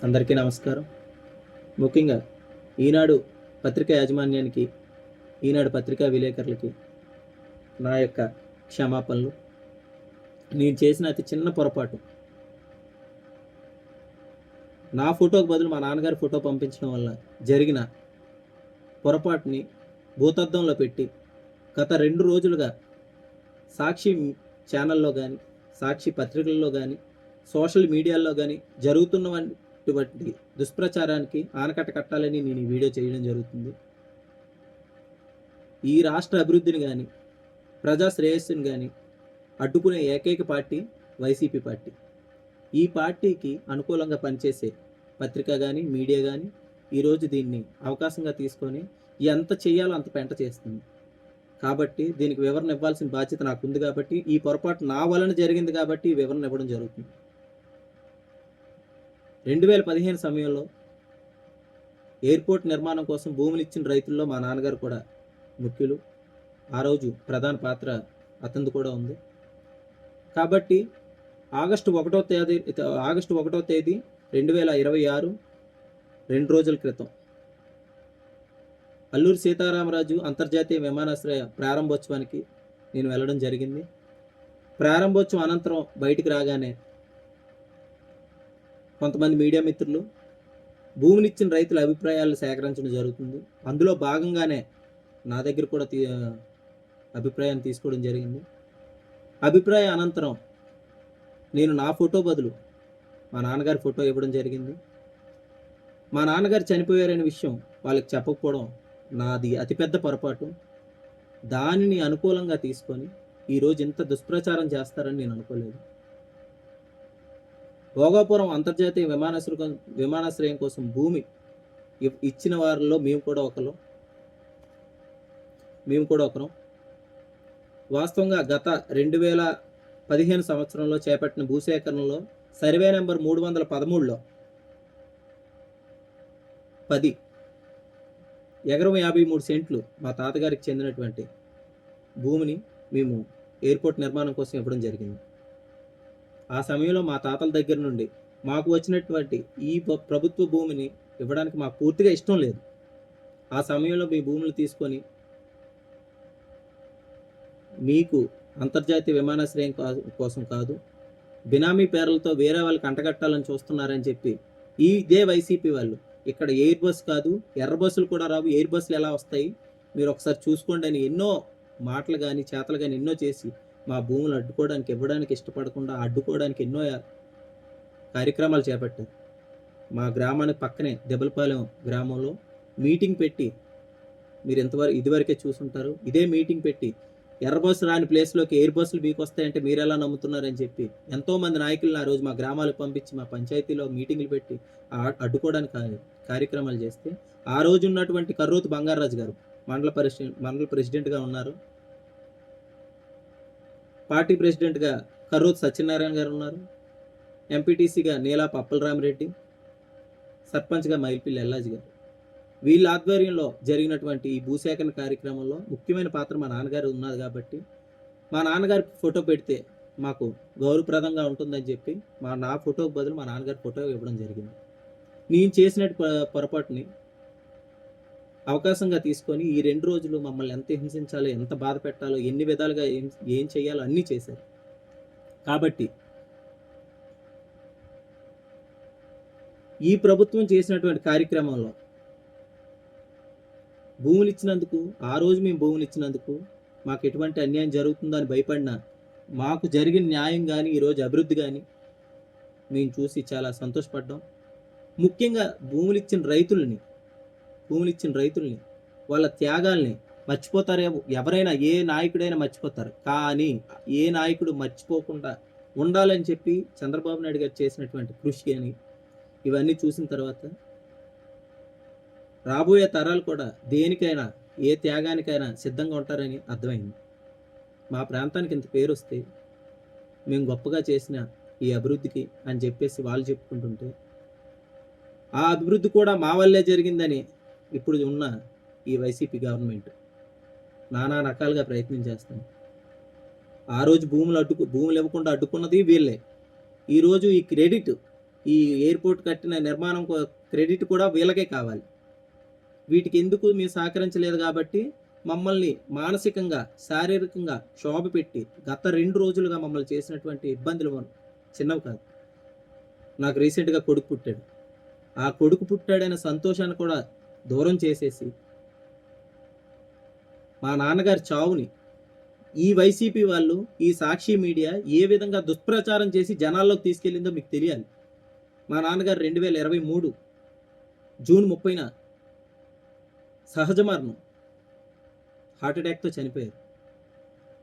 అందరికీ నమస్కారం. ముఖ్యంగా ఈనాడు పత్రికా యాజమాన్యానికి, ఈనాడు పత్రికా విలేకరులకి నా యొక్క క్షమాపణలు. నేను చేసిన అతి చిన్న పొరపాటు, నా ఫోటోకు బదులు మా నాన్నగారి ఫోటో పంపించడం వల్ల జరిగిన పొరపాటుని భూతద్దంలో పెట్టి గత 2 రోజులుగా సాక్షి ఛానల్లో కానీ, సాక్షి పత్రికల్లో కానీ, సోషల్ మీడియాలో కానీ జరుగుతున్నటువంటి దుష్ప్రచారానికి ఆనకట్ట కట్టాలని నేను ఈ వీడియో చేయడం జరుగుతుంది. ఈ రాష్ట్ర అభివృద్ధిని కానీ, ప్రజా శ్రేయస్సుని కానీ అడ్డుకునే ఏకైక పార్టీ వైసీపీ పార్టీ. ఈ పార్టీకి అనుకూలంగా పనిచేసే పత్రిక కానీ, మీడియా కానీ ఈరోజు దీన్ని అవకాశంగా తీసుకొని ఎంత చేయాలో అంత పెంట చేస్తుంది. కాబట్టి దీనికి వివరణ ఇవ్వాల్సిన బాధ్యత నాకు ఉంది. కాబట్టి ఈ పొరపాటు నా వలన జరిగింది కాబట్టి ఈ వివరణ ఇవ్వడం జరుగుతుంది. 2015 సమయంలో ఎయిర్పోర్ట్ నిర్మాణం కోసం భూములు ఇచ్చిన రైతుల్లో మా నాన్నగారు కూడా ముఖ్యులు. ఆ రోజు ప్రధాన పాత్ర అతనిది కూడా ఉంది. కాబట్టి ఆగస్టు 1వ తేదీ 2026 2 రోజుల క్రితం అల్లూరి సీతారామరాజు అంతర్జాతీయ విమానాశ్రయ ప్రారంభోత్సవానికి నేను వెళ్ళడం జరిగింది. ప్రారంభోత్సవం అనంతరం బయటికి రాగానే కొంతమంది మీడియా మిత్రులు భూమినిచ్చిన రైతుల అభిప్రాయాలను సేకరించడం జరుగుతుంది. అందులో భాగంగానే నా దగ్గర కూడా అభిప్రాయాన్ని తీసుకోవడం జరిగింది. అభిప్రాయ అనంతరం నేను నా ఫోటో బదులు మా నాన్నగారి ఫోటో ఇవ్వడం జరిగింది. మా నాన్నగారు చనిపోయారనే విషయం వాళ్ళకి చెప్పకపోవడం నాది అతిపెద్ద పొరపాటు. దానిని అనుకూలంగా తీసుకొని ఈరోజు ఇంత దుష్ప్రచారం చేస్తారని నేను అనుకోలేదు. భోగాపురం అంతర్జాతీయ విమానాశ్రయం కోసం భూమి ఇచ్చిన వారిలో మేము కూడా ఒకరం. వాస్తవంగా గత 2015 సంవత్సరంలో చేపట్టిన భూసేకరణలో సర్వే నెంబర్ 313లో 10 ఎకరం 53 సెంట్లు మా తాతగారికి చెందినటువంటి భూమిని మేము ఎయిర్పోర్ట్ నిర్మాణం కోసం ఇవ్వడం జరిగింది. ఆ సమయంలో మా తాతల దగ్గర నుండి మాకు వచ్చినటువంటి ఈ ప్రభుత్వ భూమిని ఇవ్వడానికి మాకు పూర్తిగా ఇష్టం లేదు. ఆ సమయంలో మీ భూములు తీసుకొని మీకు అంతర్జాతీయ విమానాశ్రయం కోసం కాదు, బినామీ పేర్లతో వేరే వాళ్ళకి అంటగట్టాలని చూస్తున్నారని చెప్పి ఇదే వైసీపీ వాళ్ళు ఇక్కడ ఎయిర్ బస్ కాదు, ఎర్ర బస్సులు కూడా రావు, ఎయిర్ బస్సులు ఎలా వస్తాయి మీరు ఒకసారి చూసుకోండి అని ఎన్నో మాటలు కానీ చేతలు కానీ ఎన్నో చేసి మా భూములు ఇవ్వడానికి ఇష్టపడకుండా అడ్డుకోవడానికి ఎన్నో కార్యక్రమాలు చేపట్టారు. మా గ్రామానికి పక్కనే దెబ్బలపాలెం గ్రామంలో మీటింగ్ పెట్టి, మీరు ఇదివరకే చూసుంటారు, ఇదే మీటింగ్ పెట్టి ఎర్ర బస్సు రాని ప్లేస్లోకి ఎయిర్ బస్సులు మీకు వస్తాయంటే మీరు ఎలా నమ్ముతున్నారని చెప్పి ఎంతోమంది నాయకులను ఆ రోజు మా గ్రామాలకు పంపించి మా పంచాయతీలో మీటింగ్లు పెట్టి అడ్డుకోవడానికి కార్యక్రమాలు చేస్తే, ఆ రోజు ఉన్నటువంటి కర్రోతు బంగారాజు గారు మండల ప్రెసిడెంట్గా ఉన్నారు. పార్టీ ప్రెసిడెంట్గా కర్రోతు సత్యనారాయణ గారు ఉన్నారు. ఎంపీటీసీగా నీలాప అప్పలరామిరెడ్డి, సర్పంచ్గా మైల్పిల్లి ఎల్లాజీ గారు. వీళ్ళ ఆధ్వర్యంలో జరిగినటువంటి ఈ భూసేకరణ కార్యక్రమంలో ముఖ్యమైన పాత్ర మా నాన్నగారు ఉన్నది. కాబట్టి మా నాన్నగారి ఫోటో పెడితే మాకు గౌరవప్రదంగా ఉంటుందని చెప్పి నా ఫోటోకి బదులు మా నాన్నగారి ఫోటో ఇవ్వడం జరిగింది. నేను చేసిన పొరపాటుని అవకాశంగా తీసుకొని ఈ 2 రోజులు మమ్మల్ని ఎంత హింసించాలో, ఎంత బాధ పెట్టాలో, ఎన్ని విధాలుగా ఏం చేయాలో అన్నీ చేశారు. కాబట్టి ఈ ప్రభుత్వం చేసినటువంటి కార్యక్రమంలో భూములు ఇచ్చినందుకు, ఆ రోజు మేము భూములు ఇచ్చినందుకు మాకు ఎటువంటి అన్యాయం జరుగుతుందని భయపడినా మాకు జరిగిన న్యాయం కానీ, ఈరోజు అభివృద్ధి కానీ మేము చూసి చాలా సంతోషపడ్డాం. ముఖ్యంగా భూములు ఇచ్చిన రైతుల్ని వాళ్ళ త్యాగాల్ని మర్చిపోతారేమో, ఎవరైనా ఏ నాయకుడైనా మర్చిపోతారు, కానీ ఏ నాయకుడు మర్చిపోకుండా ఉండాలని చెప్పి చంద్రబాబు నాయుడు గారు చేసినటువంటి కృషి అని ఇవన్నీ చూసిన తర్వాత రాబోయే తరాలు కూడా దేనికైనా, ఏ త్యాగానికైనా సిద్ధంగా ఉంటారని అర్థమైంది. మా ప్రాంతానికి ఇంత పేరు వస్తే మేము గొప్పగా చేసిన ఈ అభివృద్ధికి అని చెప్పేసి వాళ్ళు చెప్పుకుంటుంటే, ఆ అభివృద్ధి కూడా మా వల్లే జరిగిందని ఇప్పుడు ఉన్న ఈ వైసీపీ గవర్నమెంట్ నానా రకాలుగా ప్రయత్నం చేస్తుంది. ఆ రోజు భూములు ఇవ్వకుండా అడ్డుకున్నది వీళ్ళే. ఈరోజు ఈ క్రెడిట్ ఈ ఎయిర్పోర్ట్ కట్టిన నిర్మాణం క్రెడిట్ కూడా వీళ్ళకే కావాలి. వీటికి ఎందుకు మీరు సహకరించలేదు కాబట్టి మమ్మల్ని మానసికంగా, శారీరకంగా క్షోభ పెట్టి గత 2 రోజులుగా మమ్మల్ని చేసినటువంటి ఇబ్బందులు చిన్నవి కాదు. నాకు రీసెంట్గా కొడుకు పుట్టాడు. ఆ కొడుకు పుట్టాడనే సంతోషాన్ని కూడా దూరం చేసేసి మా నాన్నగారి చావుని ఈ వైసీపీ వాళ్ళు, ఈ సాక్షి మీడియా ఏ విధంగా దుష్ప్రచారం చేసి జనాల్లోకి తీసుకెళ్ళిందో మీకు తెలియాలి. మా నాన్నగారు 2023 జూన్ 30న సహజ మరణం, హార్ట్అటాక్తో చనిపోయారు.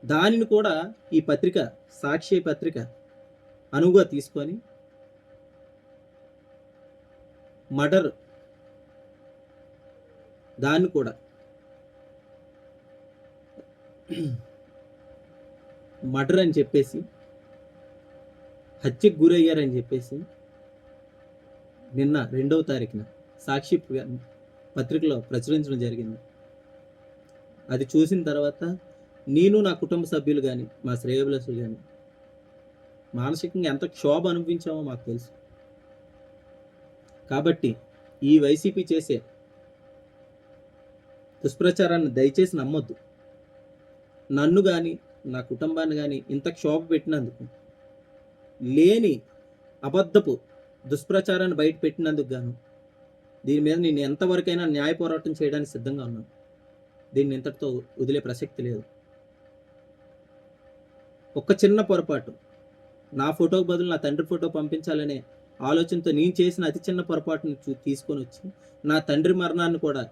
దానిని కూడా ఈ పత్రిక, సాక్షి పత్రిక అనువుగా తీసుకొని మర్డర్ దాన్ని కూడా మర్డర్ అని చెప్పేసి, హత్యకు గురయ్యారని చెప్పేసి నిన్న 2వ తారీఖున సాక్షి పత్రికలో ప్రచురించడం జరిగింది. అది చూసిన తర్వాత నేను, నా కుటుంబ సభ్యులు కానీ, మా శ్రేయోభిలాషులు కానీ మానసికంగా ఎంత క్షోభ అనిపించామో మాకు తెలుసు. కాబట్టి ఈ వైసీపీ చేసే దుష్ప్రచారాన్ని దయచేసి నమ్మొద్దు. నన్ను కానీ, నా కుటుంబాన్ని కానీ ఇంత క్షోభ పెట్టినందుకు, లేని అబద్ధపు దుష్ప్రచారాన్ని బయట పెట్టినందుకు గాను దీని మీద నేను ఎంతవరకైనా న్యాయ పోరాటం చేయడానికి సిద్ధంగా ఉన్నాను. దీన్ని ఇంతటితో వదిలే ప్రసక్తి లేదు. ఒక్క చిన్న పొరపాటు, నా ఫోటోకు బదులు నా తండ్రి ఫోటో పంపించాలనే ఆలోచనతో నేను చేసిన అతి చిన్న పొరపాటును తీసుకొని వచ్చి నా తండ్రి మరణాన్ని కూడా,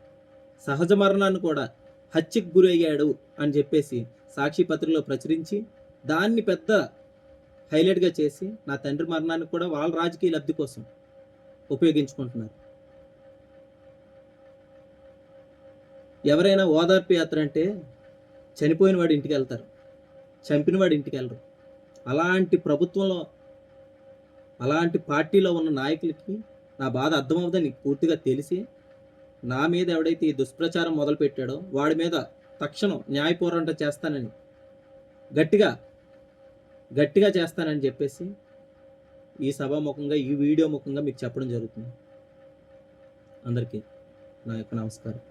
సహజ మరణాన్ని కూడా హత్యకు గురి అయ్యాడు అని చెప్పేసి సాక్షి పత్రికలో ప్రచురించి దాన్ని పెద్ద హైలైట్గా చేసి నా తండ్రి మరణాన్ని కూడా వాళ్ళ రాజకీయ లబ్ధి కోసం ఉపయోగించుకుంటున్నారు. ఎవరైనా ఓదార్పు యాత్ర అంటే చనిపోయిన వాడి ఇంటికి వెళ్తారు, చంపిన వాడి ఇంటికి వెళ్ళరు. అలాంటి ప్రభుత్వంలో, అలాంటి పార్టీలో ఉన్న నాయకులకి నా బాధ అర్థమవుతుందని పూర్తిగా తెలిసి నా మీద ఎవడైతే ఈ దుష్ప్రచారం మొదలుపెట్టాడో వాడి మీద తక్షణం న్యాయ పోరాటం చేస్తానని, గట్టిగా చేస్తానని చెప్పేసి ఈ సభాముఖంగా, ఈ వీడియో ముఖంగా మీకు చెప్పడం జరుగుతుంది. అందరికీ నా యొక్క నమస్కారం.